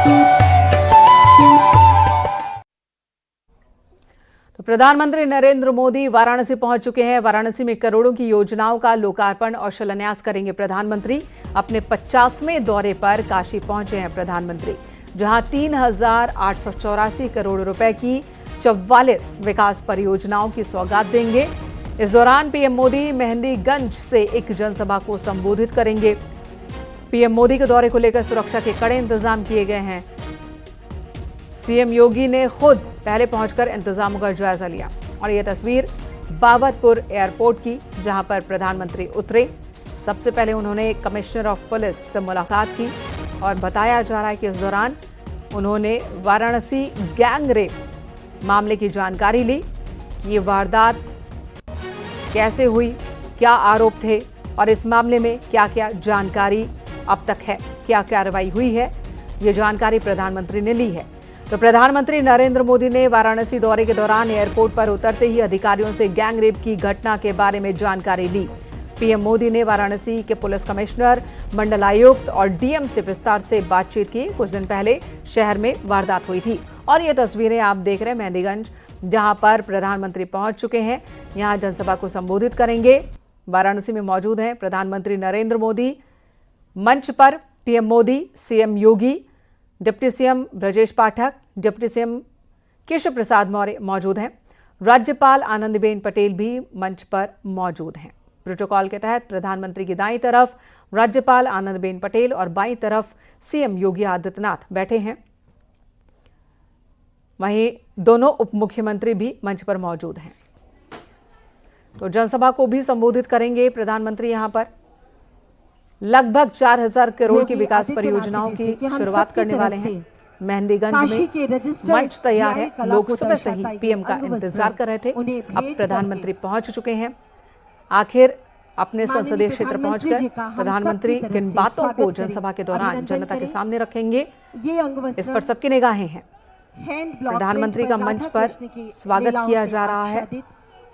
तो प्रधानमंत्री नरेंद्र मोदी वाराणसी पहुंच चुके हैं। वाराणसी में करोड़ों की योजनाओं का लोकार्पण और शिलान्यास करेंगे प्रधानमंत्री। अपने 50वें दौरे पर काशी पहुंचे हैं प्रधानमंत्री, जहां 3,884 करोड़ रुपए की 44 विकास परियोजनाओं की सौगात देंगे। इस दौरान पीएम मोदी मेहंदीगंज से एक जनसभा को संबोधित करेंगे। पीएम मोदी के दौरे को लेकर सुरक्षा के कड़े इंतजाम किए गए हैं। सीएम योगी ने खुद पहले पहुंचकर इंतजामों का जायजा लिया और यह तस्वीर बाबतपुर एयरपोर्ट की, जहां पर प्रधानमंत्री उतरे। सबसे पहले उन्होंने कमिश्नर ऑफ पुलिस से मुलाकात की और बताया जा रहा है कि इस दौरान उन्होंने वाराणसी गैंग रेप मामले की जानकारी ली कि ये वारदात कैसे हुई, क्या आरोप थे और इस मामले में क्या क्या जानकारी अब तक है, क्या कार्रवाई हुई है, ये जानकारी प्रधानमंत्री ने ली है। तो प्रधानमंत्री नरेंद्र मोदी ने वाराणसी दौरे के दौरान एयरपोर्ट पर उतरते ही अधिकारियों से गैंग रेप की घटना के बारे में जानकारी ली। पीएम मोदी ने वाराणसी के पुलिस कमिश्नर, मंडलायुक्त और डीएम से विस्तार से बातचीत की। कुछ दिन पहले शहर में वारदात हुई थी और ये तस्वीरें आप देख रहे हैं मेहंदीगंज, जहां पर प्रधानमंत्री पहुंच चुके हैं। यहां जनसभा को संबोधित करेंगे। वाराणसी में मौजूद हैं प्रधानमंत्री नरेंद्र मोदी। मंच पर पीएम मोदी, सीएम योगी, deputy CM Brajesh Pathak, deputy CM Keshav Prasad Maurya मौजूद हैं। राज्यपाल आनंदीबेन पटेल भी मंच पर मौजूद हैं। प्रोटोकॉल के तहत प्रधानमंत्री की दाईं तरफ राज्यपाल आनंदीबेन पटेल और बाईं तरफ सीएम योगी आदित्यनाथ बैठे हैं। वहीं दोनों उप मुख्यमंत्री भी मंच पर मौजूद हैं। तो जनसभा को भी संबोधित करेंगे प्रधानमंत्री। यहां पर लगभग 4,000 करोड़ की विकास परियोजनाओं की शुरुआत करने वाले हैं। मेहंदीगंज में मंच तैयार है। लोग सुबह से ही पीएम का इंतजार कर रहे थे। अब प्रधानमंत्री पहुंच चुके हैं। आखिर अपने संसदीय क्षेत्र पहुंचकर प्रधानमंत्री किन बातों को जनसभा के दौरान जनता के सामने रखेंगे, इस पर सबकी निगाहें हैं। प्रधानमंत्री का मंच पर स्वागत किया जा रहा है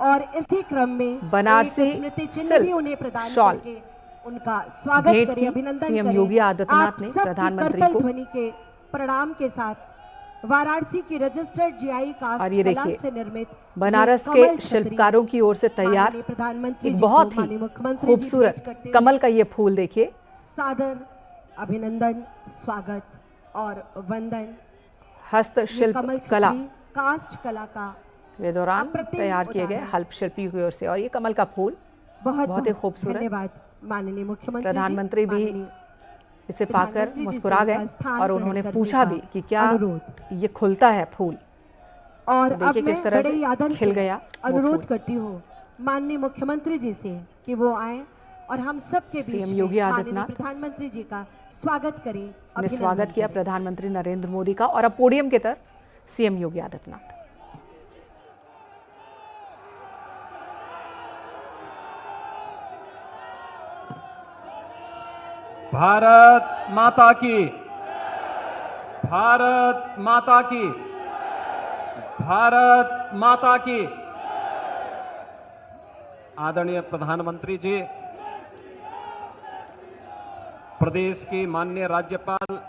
और इसी क्रम में बनारसी सिल्क शॉल उनका स्वागत भेंट करें, की अभिनंदन सीएम करें। योगी आदित्यनाथ ने प्रधानमंत्री को। ध्वनि के प्रणाम के साथ वाराणसी की रजिस्टर्ड जीआई कास्ट और ये कला देखिए से निर्मित बनारस के शिल्पकारों की ओर से तैयार प्रधानमंत्री एक बहुत ही खूबसूरत कमल का ये फूल देखिए। सादर अभिनंदन, स्वागत और वंदन। हस्तशिल्प कला कास्ट कला का के दौरान तैयार किए गए हल्प शिल्पियों की ओर से, और ये कमल का फूल बहुत ही खूबसूरत। धन्यवाद माननीय मुख्यमंत्री। प्रधानमंत्री भी इसे पाकर मुस्कुरा गए और उन्होंने पूछा भी कि क्या ये खुलता है फूल, और तो देखिए किस तरह से खिल गया। अनुरोध करती हूँ माननीय मुख्यमंत्री जी से कि वो आए और हम सब के सीएम योगी आदित्यनाथ प्रधानमंत्री जी का स्वागत करें। ने स्वागत किया प्रधानमंत्री नरेंद्र मोदी का, और अब पोडियम की तरफ सीएम योगी आदित्यनाथ। भारत माता की, भारत माता की, भारत माता की। आदरणीय प्रधानमंत्री जी, प्रदेश की माननीय राज्यपाल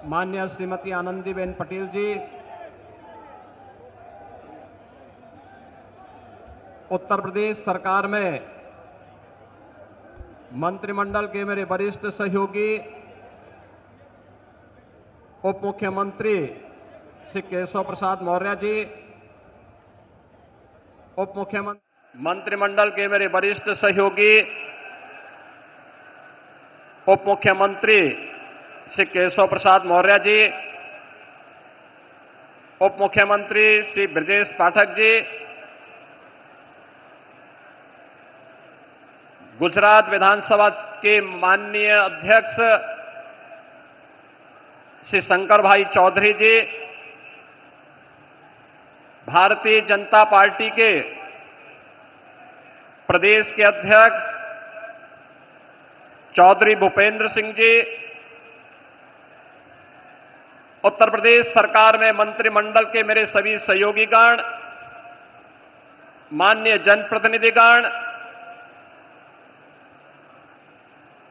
माननीय श्रीमती आनंदीबेन पटेल जी, उत्तर प्रदेश सरकार में मंत्रिमंडल के मेरे वरिष्ठ सहयोगी उप मुख्यमंत्री श्री केशव प्रसाद मौर्य जी, उप मुख्यमंत्री मंत्रिमंडल के मेरे वरिष्ठ सहयोगी उप मुख्यमंत्री श्री केशव प्रसाद मौर्य जी, उप मुख्यमंत्री श्री ब्रजेश पाठक जी, गुजरात विधानसभा के माननीय अध्यक्ष श्री शंकर भाई चौधरी जी, भारतीय जनता पार्टी के प्रदेश के अध्यक्ष चौधरी भूपेंद्र सिंह जी, उत्तर प्रदेश सरकार में मंत्रिमंडल के मेरे सभी सहयोगीगण, माननीय जनप्रतिनिधिगण,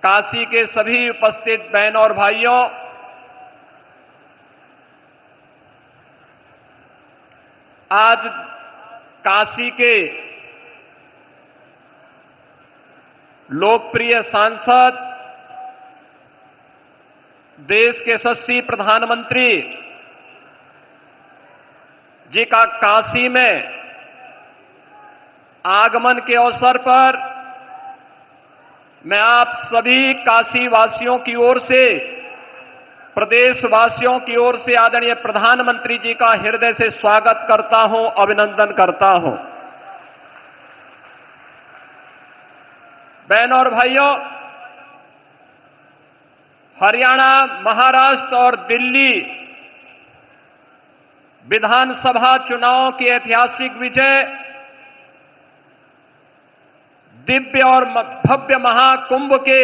काशी के सभी उपस्थित बहनों और भाइयों, आज काशी के लोकप्रिय सांसद, देश के यशस्वी प्रधानमंत्री जी का काशी में आगमन के अवसर पर मैं आप सभी काशी वासियों की ओर से, प्रदेशवासियों की ओर से आदरणीय प्रधानमंत्री जी का हृदय से स्वागत करता हूं, अभिनंदन करता हूं। बहनों और भाइयों, हरियाणा, महाराष्ट्र और दिल्ली विधानसभा चुनावों की ऐतिहासिक विजय, दिव्य और भव्य महाकुंभ के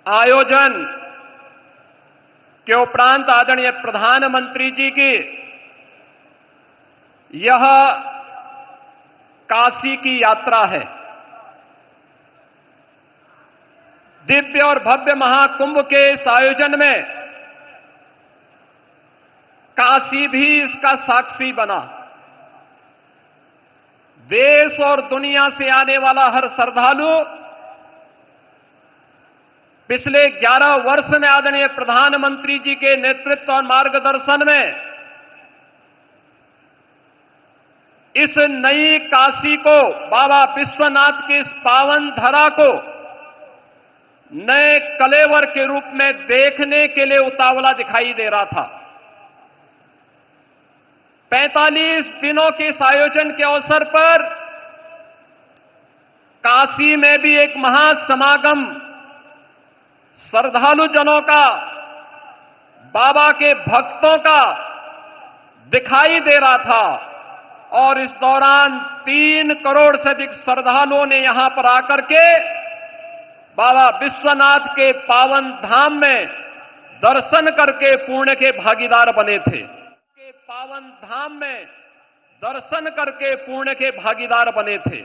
आयोजन के उपरांत आदरणीय प्रधानमंत्री जी की यह काशी की यात्रा है। दिव्य और भव्य महाकुंभ के इस आयोजन में काशी भी इसका साक्षी बना। देश और दुनिया से आने वाला हर श्रद्धालु पिछले 11 वर्ष में आदरणीय प्रधानमंत्री जी के नेतृत्व और मार्गदर्शन में इस नई काशी को, बाबा विश्वनाथ की इस पावन धरा को नए कलेवर के रूप में देखने के लिए उतावला दिखाई दे रहा था। 45 दिनों के इस आयोजन के अवसर पर काशी में भी एक महासमागम श्रद्धालु जनों का, बाबा के भक्तों का दिखाई दे रहा था और इस दौरान 3 करोड़ से अधिक श्रद्धालुओं ने यहां पर आकर के बाबा विश्वनाथ के पावन धाम में दर्शन करके पुण्य के भागीदार बने थे। पावन धाम में दर्शन करके पुण्य के भागीदार बने थे।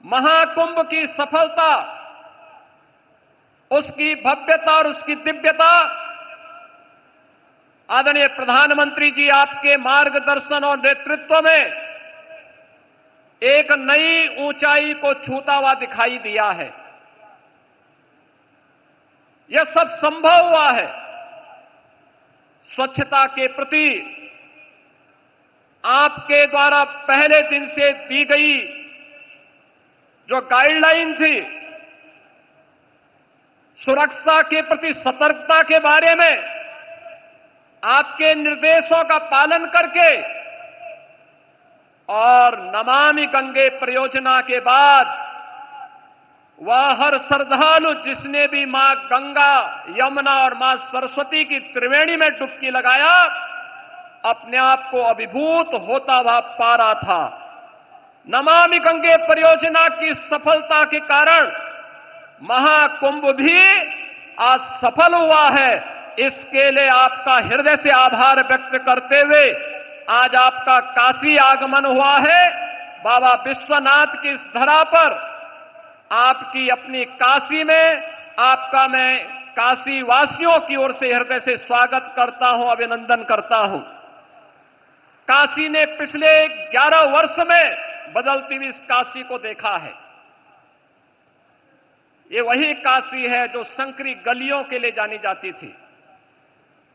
महाकुंभ की सफलता, उसकी भव्यता और उसकी दिव्यता आदरणीय प्रधानमंत्री जी आपके मार्गदर्शन और नेतृत्व में एक नई ऊंचाई को छूता हुआ दिखाई दिया है। यह सब संभव हुआ है स्वच्छता के प्रति आपके द्वारा पहले दिन से दी गई जो गाइडलाइन थी, सुरक्षा के प्रति सतर्कता के बारे में आपके निर्देशों का पालन करके और नमामि गंगे परियोजना के बाद वह हर श्रद्धालु जिसने भी मां गंगा, यमुना और मां सरस्वती की त्रिवेणी में डुबकी लगाया, अपने आप को अभिभूत होता हुआ पा रहा था। नमामि गंगे परियोजना की सफलता के कारण महाकुंभ भी आज सफल हुआ है। इसके लिए आपका हृदय से आभार व्यक्त करते हुए आज आपका काशी आगमन हुआ है। बाबा विश्वनाथ की इस धरा पर आपकी अपनी काशी में आपका मैं काशी वासियों की ओर से हृदय से स्वागत करता हूं, अभिनंदन करता हूं। काशी ने पिछले 11 वर्ष में बदलती हुई इस काशी को देखा है। ये वही काशी है जो संकरी गलियों के लिए जानी जाती थी,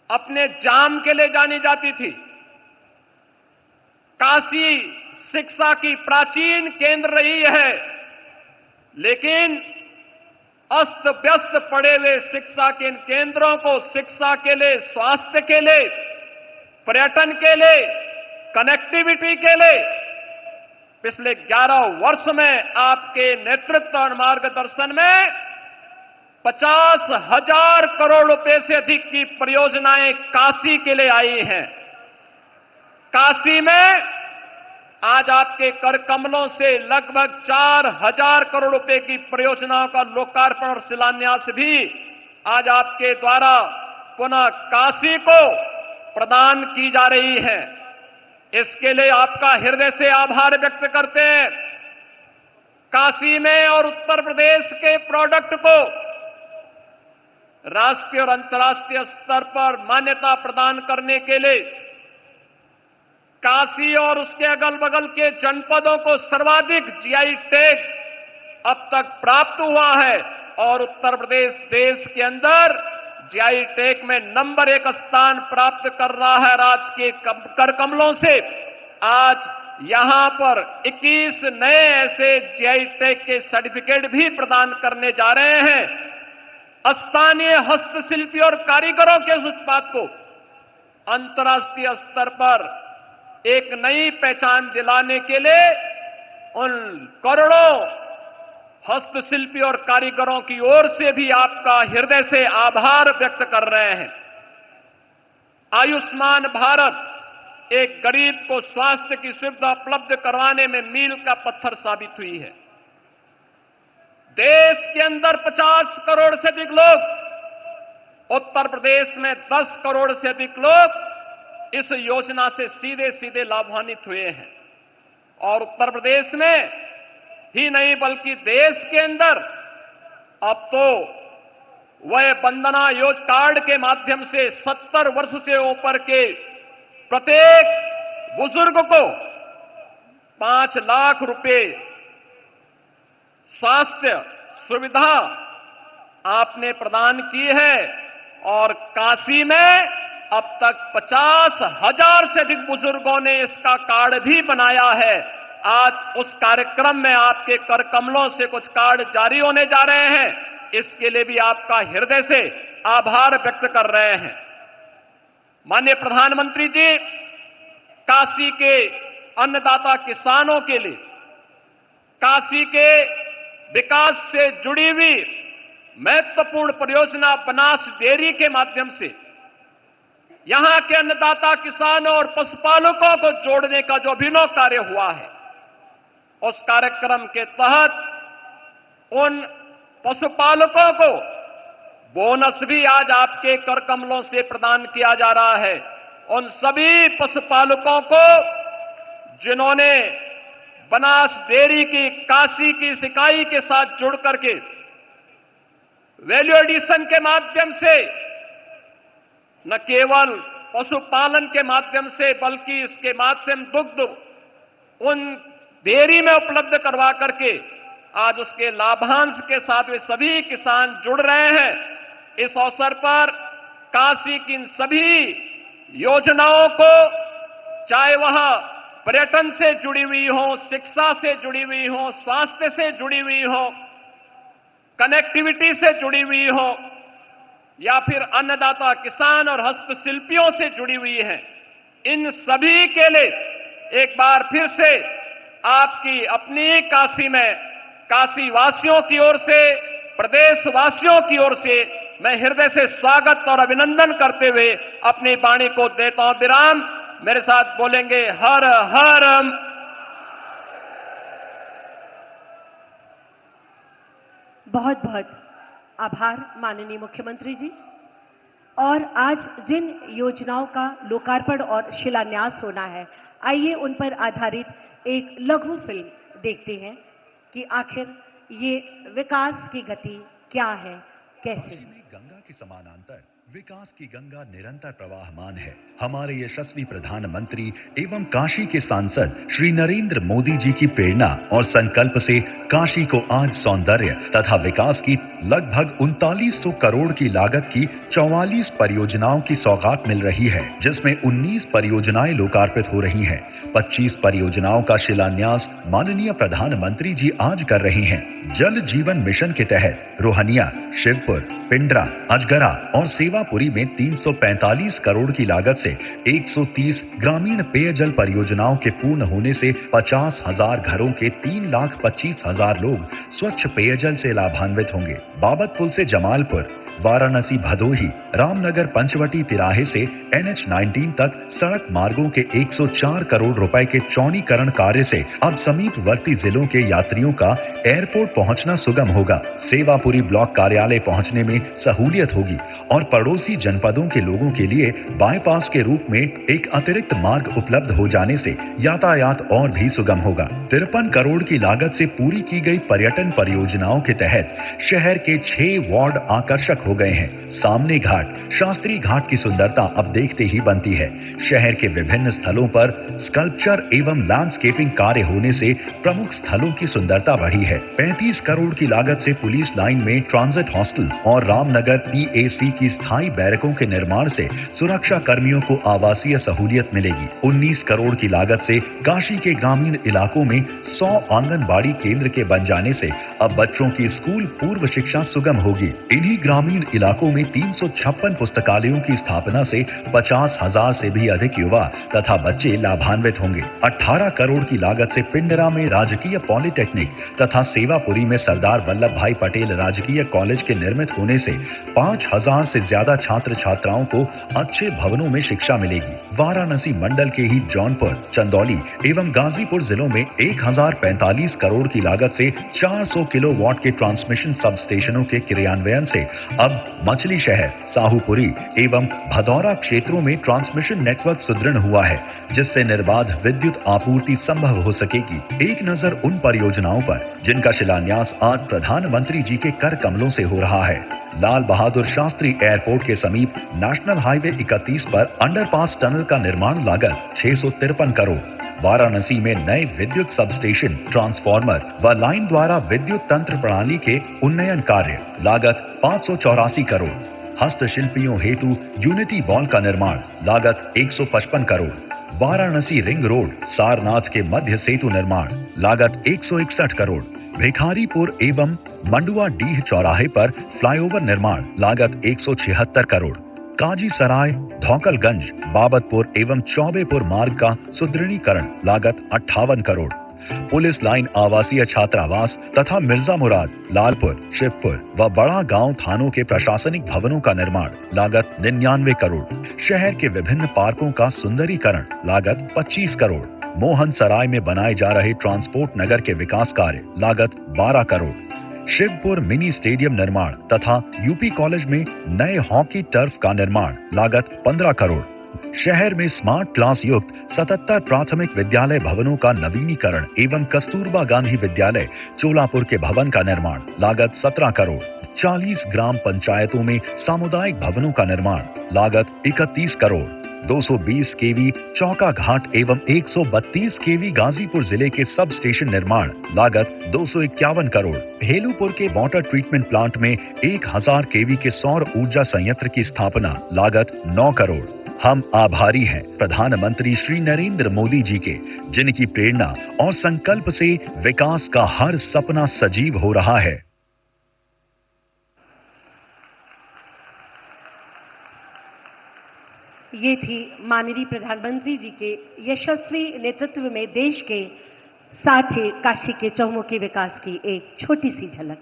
अपने जाम के लिए जानी जाती थी। काशी शिक्षा की प्राचीन केंद्र रही है, लेकिन अस्त व्यस्त पड़े हुए शिक्षा के इन केंद्रों को शिक्षा के लिए, स्वास्थ्य के लिए, पर्यटन के लिए, कनेक्टिविटी के लिए पिछले 11 वर्ष में आपके नेतृत्व और मार्गदर्शन में 50,000 करोड़ रुपए से अधिक की परियोजनाएं काशी के लिए आई हैं। काशी में आज आपके कर कमलों से लगभग 4,000 करोड़ रुपए की परियोजनाओं का लोकार्पण और शिलान्यास भी आज आपके द्वारा पुनः काशी को प्रदान की जा रही है। इसके लिए आपका हृदय से आभार व्यक्त करते हैं। काशी में और उत्तर प्रदेश के प्रोडक्ट को राष्ट्रीय और अंतर्राष्ट्रीय स्तर पर मान्यता प्रदान करने के लिए काशी और उसके अगल बगल के जनपदों को सर्वाधिक जीआई टैग अब तक प्राप्त हुआ है और उत्तर प्रदेश देश के अंदर जीआई टैग में नंबर 1 स्थान प्राप्त कर रहा है राज्य के कर कमलों से। आज यहां पर 21 नए ऐसे जीआई टैग के सर्टिफिकेट भी प्रदान करने जा रहे हैं। स्थानीय हस्तशिल्पी और कारीगरों के उत्पाद को अंतर्राष्ट्रीय स्तर पर एक नई पहचान दिलाने के लिए उन करोड़ों हस्तशिल्पी और कारीगरों की ओर से भी आपका हृदय से आभार व्यक्त कर रहे हैं। आयुष्मान भारत एक गरीब को स्वास्थ्य की सुविधा उपलब्ध करवाने में मील का पत्थर साबित हुई है। देश के अंदर 50 करोड़ से अधिक लोग, उत्तर प्रदेश में 10 करोड़ से अधिक लोग इस योजना से सीधे सीधे लाभान्वित हुए हैं और उत्तर प्रदेश में ही नहीं बल्कि देश के अंदर अब तो वह वंदना योजना कार्ड के माध्यम से 70 वर्ष से ऊपर के प्रत्येक बुजुर्ग को 5 लाख रुपए स्वास्थ्य सुविधा आपने प्रदान की है और काशी में अब तक 50,000 से अधिक बुजुर्गों ने इसका कार्ड भी बनाया है। आज उस कार्यक्रम में आपके कर कमलों से कुछ कार्ड जारी होने जा रहे हैं, इसके लिए भी आपका हृदय से आभार व्यक्त कर रहे हैं। माननीय प्रधानमंत्री जी, काशी के अन्नदाता किसानों के लिए काशी के विकास से जुड़ी हुई महत्वपूर्ण परियोजना बनास डेयरी के माध्यम से यहां के अन्नदाता किसानों और पशुपालकों को जोड़ने का जो अभिनव कार्य हुआ है, उस कार्यक्रम के तहत उन पशुपालकों को बोनस भी आज आपके कर कमलों से प्रदान किया जा रहा है। उन सभी पशुपालकों को जिन्होंने बनास डेयरी की काशी की इकाई के साथ जुड़ करके वैल्यू एडिशन के माध्यम से न केवल पशुपालन के माध्यम से बल्कि इसके माध्यम दुग्ध उन डेयरी में उपलब्ध करवा करके आज उसके लाभांश के साथ वे सभी किसान जुड़ रहे हैं। इस अवसर पर काशी की इन सभी योजनाओं को, चाहे वह पर्यटन से जुड़ी हुई हो, शिक्षा से जुड़ी हुई हो, स्वास्थ्य से जुड़ी हुई हो, कनेक्टिविटी से जुड़ी हुई हो या फिर अन्नदाता किसान और हस्तशिल्पियों से जुड़ी हुई है, इन सभी के लिए एक बार फिर से आपकी अपनी काशी में काशी वासियों की ओर से, प्रदेशवासियों की ओर से मैं हृदय से स्वागत और अभिनंदन करते हुए अपनी वाणी को देता हूं विराम। मेरे साथ बोलेंगे हर हर। बहुत बहुत आभार माननीय मुख्यमंत्री जी। और आज जिन योजनाओं का लोकार्पण और शिलान्यास होना है, आइए उन पर आधारित एक लघु फिल्म देखते हैं कि आखिर ये विकास की गति क्या है, कैसे। गंगा के समानांतर विकास की गंगा निरंतर प्रवाहमान है। हमारे यशस्वी प्रधानमंत्री एवं काशी के सांसद श्री नरेंद्र मोदी जी की प्रेरणा और संकल्प से काशी को आज सौंदर्य तथा विकास की लगभग 3900 करोड़ की लागत की 44 परियोजनाओं की सौगात मिल रही है, जिसमें 19 परियोजनाएं लोकार्पित हो रही हैं। 25 परियोजनाओं का शिलान्यास माननीय प्रधानमंत्री जी आज कर रहे हैं। जल जीवन मिशन के तहत रोहनिया, शिवपुर, पिंडरा, अजगरा और सेवापुरी में 345 करोड़ की लागत से 130 ग्रामीण पेयजल परियोजनाओं के पूर्ण होने से 50,000 घरों के 3,25,000 लोग स्वच्छ पेयजल से लाभान्वित होंगे। बाबतपुल से जमालपुर, वाराणसी भदोही रामनगर पंचवटी तिराहे से NH-19 तक सड़क मार्गों के 104 करोड़ रुपए के चौड़ीकरण कार्य से अब समीपवर्ती जिलों के यात्रियों का एयरपोर्ट पहुंचना सुगम होगा। सेवापुरी ब्लॉक कार्यालय पहुंचने में सहूलियत होगी और पड़ोसी जनपदों के लोगों के लिए बाईपास के रूप में एक अतिरिक्त मार्ग उपलब्ध हो जाने से यातायात और भी सुगम होगा। 53 करोड़ की लागत से पूरी की गई पर्यटन परियोजनाओं के तहत शहर के 6 वार्ड आकर्षक हो गए हैं। सामने घाट, शास्त्री घाट की सुंदरता अब देखते ही बनती है। शहर के विभिन्न स्थलों पर स्कल्पचर एवं लैंडस्केपिंग कार्य होने से प्रमुख स्थलों की सुंदरता बढ़ी है। 35 करोड़ की लागत से पुलिस लाइन में ट्रांजिट हॉस्टल और रामनगर PAC की स्थायी बैरकों के निर्माण से सुरक्षा कर्मियों को आवासीय सहूलियत मिलेगी। 19 करोड़ की लागत से काशी के ग्रामीण इलाकों में 100 आंगनबाड़ी केंद्र के बन जाने से अब बच्चों की स्कूल पूर्व शिक्षा सुगम होगी। इन्हीं ग्रामीण इलाकों में 356 पुस्तकालयों की स्थापना से 50,000 से भी अधिक युवा तथा बच्चे लाभान्वित होंगे। 18 करोड़ की लागत से पिंडरा में राजकीय पॉलिटेक्निक तथा सेवापुरी में सरदार वल्लभ भाई पटेल राजकीय कॉलेज के निर्मित होने से 5,000 से ज्यादा छात्र छात्राओं को अच्छे भवनों में शिक्षा मिलेगी। वाराणसी मंडल के ही जौनपुर, चंदौली एवं गाजीपुर जिलों में 1045 करोड़ की लागत से 400 किलोवाट के ट्रांसमिशन सब स्टेशनों के क्रियान्वयन से अब मछली शहर, साहूपुरी एवं भदौरा क्षेत्रों में ट्रांसमिशन नेटवर्क सुदृढ़ हुआ है, जिससे निर्बाध विद्युत आपूर्ति संभव हो सकेगी। एक नजर उन परियोजनाओं पर जिनका शिलान्यास आज प्रधानमंत्री जी के कर कमलों से हो रहा है। लाल बहादुर शास्त्री एयरपोर्ट के समीप नेशनल हाईवे 31 पर अंडरपास टनल का निर्माण लागत 653 करोड़। वाराणसी में नए विद्युत सब स्टेशन, ट्रांसफार्मर व लाइन द्वारा विद्युत तंत्र प्रणाली के उन्नयन कार्य लागत 584 करोड़। हस्तशिल्पियों हेतु यूनिटी बॉल का निर्माण लागत 155 करोड़। वाराणसी रिंग रोड सारनाथ के मध्य सेतु निर्माण लागत 161 करोड़। भिखारीपुर एवं मंडुआ डीह चौराहे पर फ्लाईओवर निर्माण लागत 176 करोड़। काजी सराय, धौकलगंज, बाबतपुर एवं चौबेपुर मार्ग का सुदृढ़ीकरण लागत 58 करोड़। पुलिस लाइन आवासीय छात्रावास तथा मिर्जा मुराद, लालपुर, शिवपुर व बड़ा गांव थानों के प्रशासनिक भवनों का निर्माण लागत 99 करोड़। शहर के विभिन्न पार्कों का सुंदरीकरण लागत 25 करोड़। मोहन सराय में बनाए जा रहे ट्रांसपोर्ट नगर के विकास कार्य लागत 12 करोड़। शिवपुर मिनी स्टेडियम निर्माण तथा यूपी कॉलेज में नए हॉकी टर्फ का निर्माण लागत 15 करोड़। शहर में स्मार्ट क्लास युक्त 77 प्राथमिक विद्यालय भवनों का नवीनीकरण एवं कस्तूरबा गांधी विद्यालय चोलापुर के भवन का निर्माण लागत 17 करोड़। 40 ग्राम पंचायतों में सामुदायिक भवनों का निर्माण लागत 31 करोड़। 220 kV चौका घाट एवं 132 kV गाजीपुर जिले के सब स्टेशन निर्माण लागत 251 करोड़। हेलूपुर के वाटर ट्रीटमेंट प्लांट में 1000 kV के सौर ऊर्जा संयंत्र की स्थापना लागत 9 करोड़। हम आभारी हैं प्रधानमंत्री श्री नरेंद्र मोदी जी के, जिनकी प्रेरणा और संकल्प से विकास का हर सपना सजीव हो रहा है। ये थी माननीय प्रधानमंत्री जी के यशस्वी नेतृत्व में देश के साथ ही काशी के चहुमुखी विकास की एक छोटी सी झलक।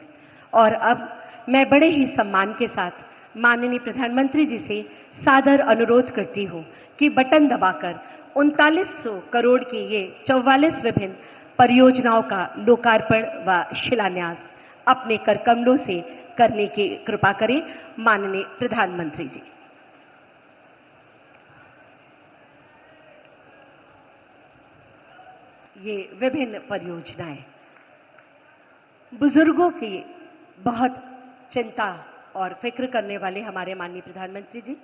और अब मैं बड़े ही सम्मान के साथ माननीय प्रधानमंत्री जी से सादर अनुरोध करती हूं कि बटन दबाकर 3900 करोड़ की ये 44 विभिन्न परियोजनाओं का लोकार्पण व शिलान्यास अपने कर कमलों से करने की कृपा करें माननीय प्रधानमंत्री जी। ये विभिन्न परियोजनाएं बुजुर्गों की बहुत चिंता और फिक्र करने वाले हमारे माननीय प्रधानमंत्री जी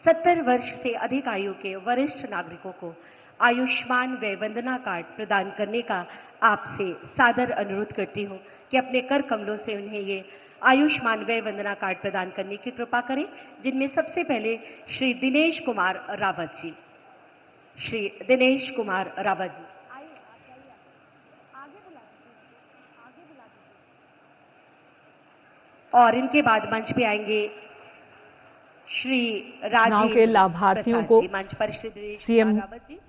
70 वर्ष से अधिक आयु के वरिष्ठ नागरिकों को आयुष्मान व्यय वंदना कार्ड प्रदान करने का आपसे सादर अनुरोध करती हूं कि अपने कर कमलों से उन्हें ये आयुष्मान व्यय वंदना कार्ड प्रदान करने की कृपा करें, जिनमें सबसे पहले श्री दिनेश कुमार रावत जी। श्री दिनेश कुमार रावत जी और इनके बाद मंच पे आएंगे श्री चुनाव के लाभार्थियों को मंच पर श्री सीएम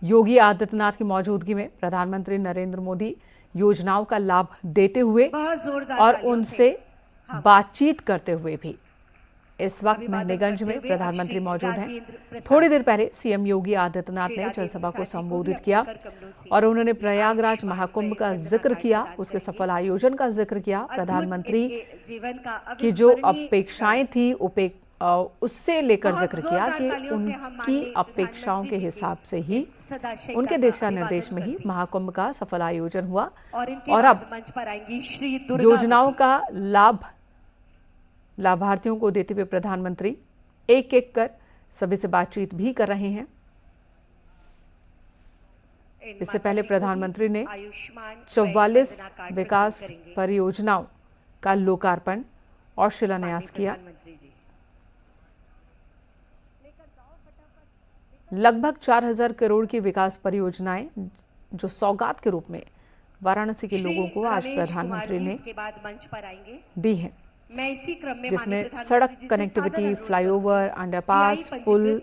योगी आदित्यनाथ की मौजूदगी में प्रधानमंत्री नरेंद्र मोदी योजनाओं का लाभ देते हुए बहुत जोरदार और उनसे बातचीत करते हुए भी इस वक्त मेहंदीगंज में प्रधानमंत्री मौजूद हैं। थोड़ी देर पहले सीएम योगी आदित्यनाथ ने जनसभा को संबोधित किया और उन्होंने प्रयागराज महाकुंभ का जिक्र किया, उसके सफल आयोजन का जिक्र किया। प्रधानमंत्री की जो अपेक्षाएं थी उससे लेकर जिक्र किया कि उनकी अपेक्षाओं के हिसाब से ही, उनके दिशा निर्देश में ही महाकुंभ का सफल आयोजन हुआ और अब योजनाओं का लाभ लाभार्थियों को देते हुए प्रधानमंत्री एक एक कर सभी से बातचीत भी कर रहे हैं। इससे पहले प्रधानमंत्री ने 44 विकास परियोजनाओं का लोकार्पण और शिलान्यास किया। लगभग 4000 करोड़ की विकास परियोजनाएं जो सौगात के रूप में वाराणसी के लोगों को आज प्रधानमंत्री ने दी हैं, जिसमें सड़क कनेक्टिविटी, फ्लाईओवर, अंडरपास, पुल,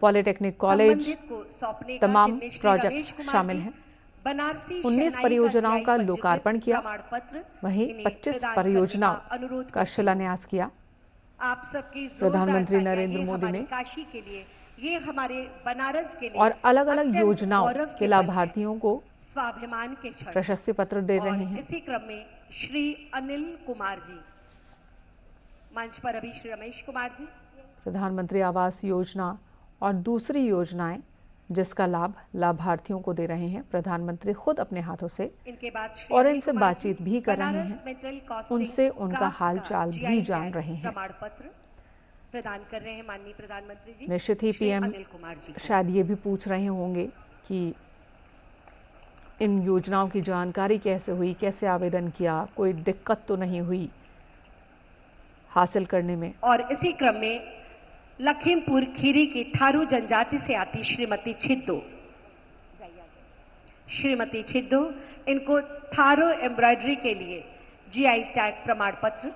पॉलिटेक्निक कॉलेज, तमाम प्रोजेक्ट्स शामिल हैं। 19 परियोजनाओं का लोकार्पण किया, वहीं 25 परियोजनाओं का शिलान्यास किया। प्रधानमंत्री नरेंद्र मोदी ने ये हमारे बनारस के लिए और अलग अलग योजनाओं के लाभार्थियों को स्वाभिमान के क्षण प्रशस्ति पत्र दे रहे हैं। इसी क्रम में श्री अनिल कुमार जी मंच पर, अभी श्री रमेश कुमार जी। प्रधानमंत्री आवास योजना और दूसरी योजनाएं जिसका लाभ लाभार्थियों को दे रहे हैं, प्रधानमंत्री खुद अपने हाथों से इनके बाद और इनसे बातचीत भी कर रहे हैं, उनसे उनका हाल चाल भी जान रहे हैं। प्रमाण पत्र प्रदान कर रहे हैं माननीय प्रधानमंत्री जी। निश्चित ही पीएम शायद ये भी पूछ रहे होंगे कि इन योजनाओं की जानकारी कैसे हुई, कैसे आवेदन किया, कोई दिक्कत तो नहीं हुई हासिल करने में। और इसी क्रम में लखीमपुर खीरी की थारू जनजाति से आती श्रीमती छिद्दो, इनको थारो एम्ब्रॉयडरी के लिए जीआई टैग प्रमाण पत्र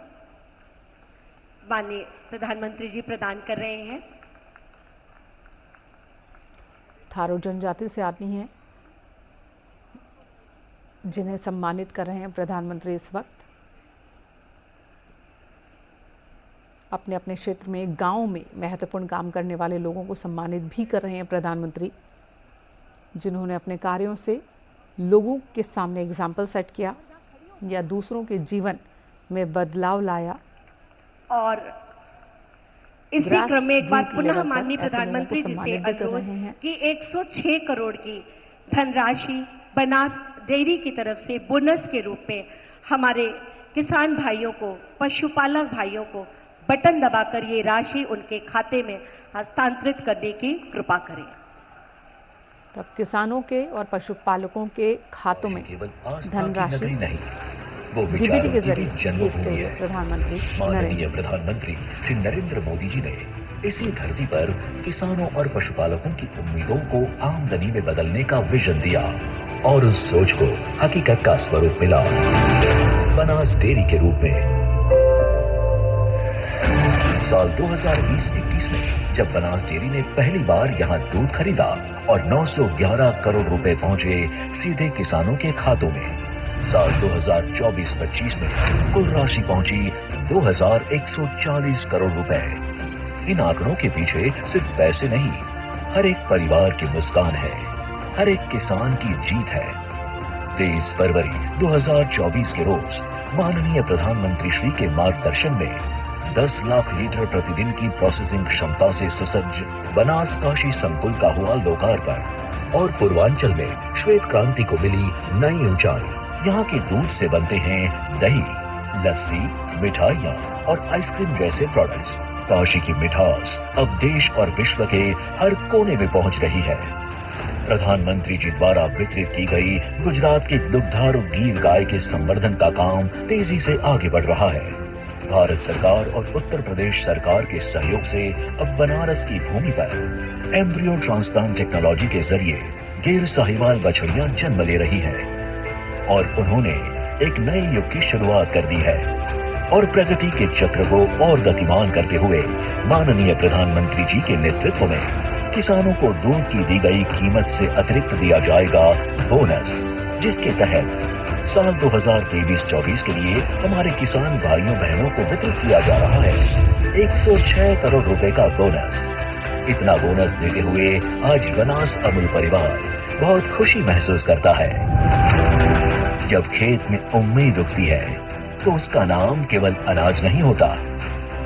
माननीय प्रधानमंत्री जी प्रदान कर रहे हैं। थारो जनजाति से आती हैं जिन्हें सम्मानित कर रहे हैं प्रधानमंत्री। इस वक्त अपने अपने क्षेत्र में, गांव में महत्वपूर्ण काम करने वाले लोगों को सम्मानित भी कर रहे हैं प्रधानमंत्री, जिन्होंने अपने कार्यों से लोगों के सामने एग्जाम्पल सेट किया या दूसरों के जीवन में बदलाव लाया। और इसी क्रम में एक बार पुनः माननीय प्रधानमंत्री जी से अनुरोध कि 106 करोड़ की धनराशि बनास डेयरी की तरफ से बोनस के रूप में हमारे किसान भाइयों को, पशुपालक भाइयों को बटन दबाकर ये राशि उनके खाते में हस्तांतरित करने की कृपा करें। तब किसानों के और पशुपालकों के खातों में धनराशि डीबीटी के जरिए भेजते हुए प्रधानमंत्री श्री नरेंद्र मोदी जी ने इसी धरती पर किसानों और पशुपालकों की उम्मीदों को आमदनी में बदलने का विजन दिया और उस सोच को हकीकत का स्वरूप मिला बनास डेयरी के रूप में। साल 2020-21 में जब बनास डेयरी ने पहली बार यहां दूध खरीदा और 911 करोड़ रुपए पहुंचे सीधे किसानों के खातों में, साल 2024-25 में कुल राशि पहुंची 2140 करोड़ रुपए। इन आंकड़ों के पीछे सिर्फ पैसे नहीं, हर एक परिवार की मुस्कान है, हर एक किसान की जीत है। 23 फरवरी 2024 के रोज माननीय प्रधानमंत्री श्री के मार्गदर्शन में 10 लाख लीटर प्रतिदिन की प्रोसेसिंग क्षमता से सुसज्ज बनास काशी संकुल का हुआ लोकार्पण और पूर्वांचल में श्वेत क्रांति को मिली नई ऊंचाई। यहाँ के दूध से बनते हैं दही, लस्सी, मिठाइयाँ और आइसक्रीम जैसे प्रोडक्ट्स। काशी की मिठास अब देश और विश्व के हर कोने में पहुँच रही है। प्रधानमंत्री जी द्वारा वितरित की गई गुजरात की दुग्धारू गीर गाय के संवर्धन का काम तेजी से आगे बढ़ रहा है। भारत सरकार और उत्तर प्रदेश सरकार के सहयोग से अब बनारस की भूमि पर एम्ब्रियो ट्रांसप्लांट टेक्नोलॉजी के जरिए गिर साहिवाल बछड़ियां जन्म ले रही है और उन्होंने एक नए युग की शुरुआत कर दी है। और प्रगति के चक्र को और गतिमान करते हुए माननीय प्रधानमंत्री जी के नेतृत्व में किसानों को दूध की दी गई कीमत से अतिरिक्त दिया जाएगा बोनस, जिसके तहत साल 2023-24 के लिए हमारे किसान भाइयों बहनों को वितरित किया जा रहा है। 106 करोड़ रुपए का बोनस। इतना बोनस देते हुए आज बनास अमूल परिवार बहुत खुशी महसूस करता है। जब खेत में उम्मीद उगती है तो उसका नाम केवल अनाज नहीं होता,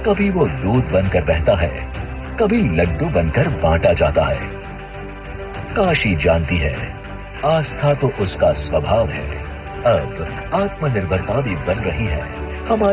कभी वो दूध बनकर बहता है, कभी लड्डू बनकर बांटा जाता है। काशी जानती है, आस्था तो उसका स्वभाव है। अब आत्मनिर्भरता भी बन रही है। हमारी